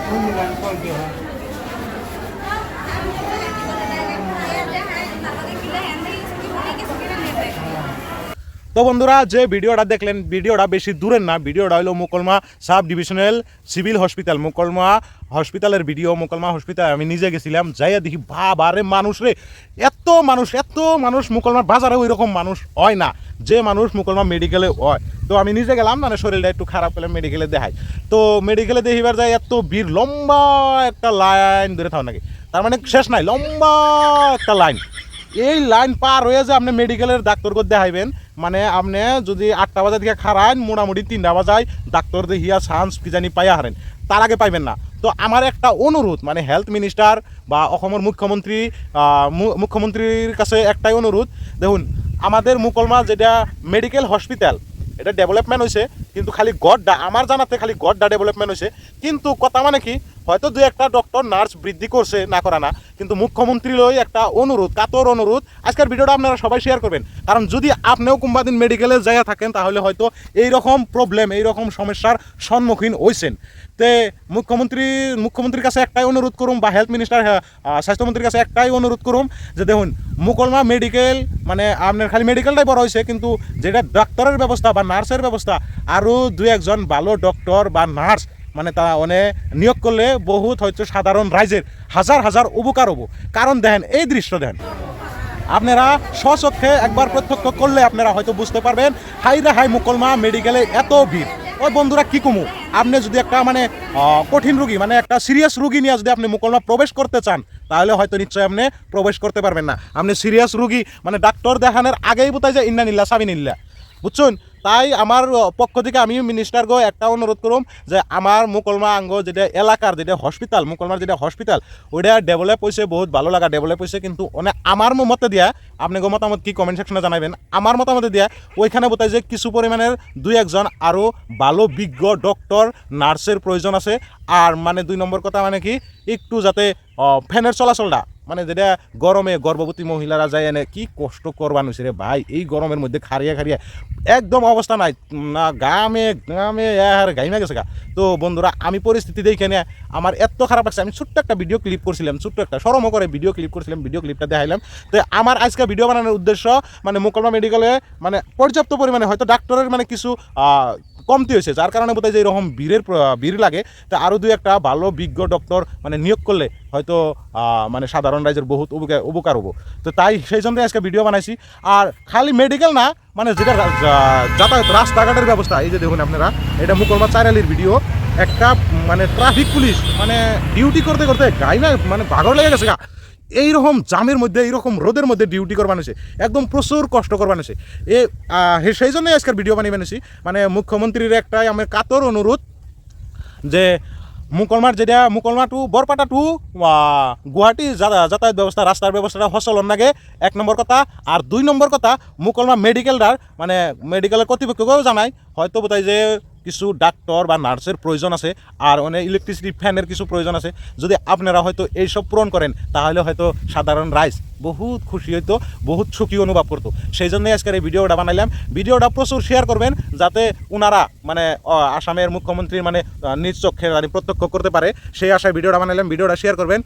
তো বন্ধুরা, যে ভিডিওটা দেখলেন ভিডিওটা বেশি দূরের না, ভিডিওটা হলো মুকলমা সাব ডিভিশনাল সিভিল হসপিটাল, মুকলমা হসপিটালের ভিডিও। মুকলমা হসপিটাল আমি নিজে গেছিলাম, যাইয়া দেখি বাবারে মানুষ রে, এত মানুষ মুকলমার বাজারে ওই রকম মানুষ হয় না যে মানুষ মুকলমা মেডিকেলে হয়। তো আমি নিজে গেলাম, মানে শরীরটা একটু খারাপ পেলাম, মেডিকেলে দেখাই। তো মেডিকেলে দেখিবার যায় এত ভিড়, লম্বা একটা লাইন ধরে থাও নাকি, তার মানে শেষ নাই, লম্বা একটা লাইন। এই লাইন পার হয়ে যে আপনি মেডিকেলের ডাক্তারকে দেখাইবেন, মানে আপনি যদি 8টা বাজে দিকে খারান, মোটামুটি 3টা বাজায় ডাক্তার দেখিয়া চান্স কি জানি পাইয়া হারেন, তার আগে পাইবেন না। তো আমার একটা অনুরোধ, মানে হেলথ মিনিস্টার বা অসমের মুখ্যমন্ত্রীর কাছে একটাই অনুরোধ। দেখুন, আমাদের মুকলমা যেটা মেডিকেল হসপিটাল, এটা ডেভেলপমেন্ট হয়েছে, কিন্তু খালি গড্ডা, আমার জানাতে খালি গড্ডা ডেভেলপমেন্ট হয়েছে। কিন্তু কথা মানে কি, হয়তো দু একটা ডক্টর নার্স বৃদ্ধি করছে, না করা না, কিন্তু মুখ্যমন্ত্রী লই একটা অনুরোধ, কাতর অনুরোধ, আজকের ভিডিওটা আপনারা সবাই শেয়ার করবেন। কারণ যদি আপনিও কোনোদিন মেডিকেলে যাইয়া থাকেন, তাহলে হয়তো এইরকম প্রবলেম, এইরকম সমস্যার সম্মুখীন হয়েছেন। তে মুখ্যমন্ত্রীর কাছে একটাই অনুরোধ করুম, বা হেলথ মিনিস্টার স্বাস্থ্যমন্ত্রীর কাছে একটাই অনুরোধ করুম, যে দেখুন মুকলমা মেডিকেল, মানে আপনার খালি মেডিকেলটাই বড় হয়েছে, কিন্তু যেটা ডাক্তারের ব্যবস্থা বা নার্সের ব্যবস্থা, আরও 2-1জন ভালো ডক্টর বা নার্স মানে তা অনেক নিয়োগ করলে বহুত হয়তো সাধারণ রাইজের হাজার উপকার হবো। কারণ দেখেন, এই দৃশ্য দেখেন, আপনারা স্বচক্ষে একবার প্রত্যক্ষ করলে আপনারা হয়তো বুঝতে পারবেন, হাই মুকলমা মেডিকেলে এত ভিড়। ওই বন্ধুরা কি কমু, আপনি যদি একটা মানে কঠিন রুগী, মানে একটা সিরিয়াস রুগী নিয়ে যদি আপনি মুকলমা প্রবেশ করতে চান, তাহলে হয়তো নিশ্চয়ই আপনি প্রবেশ করতে পারবেন না। আপনি সিরিয়াস রুগী মানে ডাক্তার দেখানোর আগেই বোঝায় যে ইন্না নিল্লা সাবি নিল্লা, বুঝছেন? তাই আমার পক্ষ থেকে আমি মিনিস্টারকে একটা অনুরোধ করুম, যে আমার মুকলমা আঙ্গ যেটা এলাকার যেটা হসপিটাল, মুকলমার যেটা হসপিটাল, ওইটা ডেভেলপ হয়েছে, বহুত ভালো লাগা ডেভেলপ হয়েছে, কিন্তু অনেক আমার মতে দিয়া, আপনাকে মতামত কি কমেন্ট সেকশনে জানাবেন, আমার মতামতে দিয়া ওইখানে বোঝায় যে কিছু পরিমাণের 2-1জন আরও ভালো বিজ্ঞ ডক্টর নার্সের প্রয়োজন আছে। আর মানে 2 নম্বর কথা মানে কি, একটু যাতে ফ্যানের চলাচলটা, মানে যেটা গরমে গর্ভবতী মহিলারা যায় এনে কি কষ্ট করবান হয়েছে রে ভাই, এই গরমের মধ্যে খারিয়া একদম অবস্থা নাই না, গামে আর গাইমে গেছে গা। তো বন্ধুরা, আমি পরিস্থিতি দেখে নিয়ে আমার এত খারাপ লাগছে, আমি ছোট্ট একটা ভিডিও ক্লিপ করছিলাম, ছোট্ট একটা সরম করে ভিডিও ক্লিপ করছিলাম, ভিডিও ক্লিপটা দেখাইলাম। তো আমার আজকে ভিডিও বানানোর উদ্দেশ্য, মানে মুকলমা মেডিকেলে মানে পর্যাপ্ত পরিমাণে হয়তো ডাক্তারের মানে কিছু কমতি হয়েছে, যার কারণে বোধহয় যে এরকম ভিড় লাগে। তা আরও 2-একটা ভালো বিজ্ঞ ডক্টর মানে নিয়োগ করলে হয়তো মানে সাধারণ রাইজের বহুত উপকার হবো। তো তাই সেই জন্য আজকে ভিডিও বানাইছি। আর খালি মেডিকেল না, মানে যেটা যাতায়াত রাস্তাঘাটের ব্যবস্থা, এই যে দেখুন আপনারা, এটা মুকলমা 4 আলির ভিডিও। একটা মানে ট্রাফিক পুলিশ মানে ডিউটি করতে করতে গাইমা মানে ভাগর লেগে গেছে গা, এইরকম জামের মধ্যে, এইরকম রোদের মধ্যে ডিউটি করবানো হয়েছে, একদম প্রচুর কষ্ট করবানো হয়েছে। সেই জন্যই আজকের ভিডিও বানিয়ে বানিয়েছি। মানে মুখ্যমন্ত্রীর একটাই আমার কাতর অনুরোধ, যে মুকলমা টু বরপাটা টু গুয়াহাটি যাতায়াত ব্যবস্থা, রাস্তার ব্যবস্থাটা হসলন লাগে, 1 নম্বর কথা। আর 2 নম্বর কথা, মুকলমা মেডিকেলটার মানে মেডিকেলের কর্তৃপক্ষকেও জানাই, হয়তো বোধহয় যে কিছু ডাক্তার বা নার্সের প্রয়োজন আছে, আর অনেক ইলেকট্রিসিটি ফ্যানের কিছু প্রয়োজন আছে। যদি আপনারা হয়তো এইসব পূরণ করেন, তাহলে হয়তো সাধারণ রাইজ বহুত খুশি হইতো, বহুত সুখী অনুভব করতো। সেই জন্যই আজকের এই ভিডিওটা বানাইলাম। ভিডিওটা প্রচুর শেয়ার করবেন, যাতে ওনারা মানে আসামের মুখ্যমন্ত্রীর মানে নিজ চক্ষে প্রত্যক্ষ করতে পারে, সেই আশায় ভিডিওটা বানাইলাম। ভিডিওটা শেয়ার করবেন।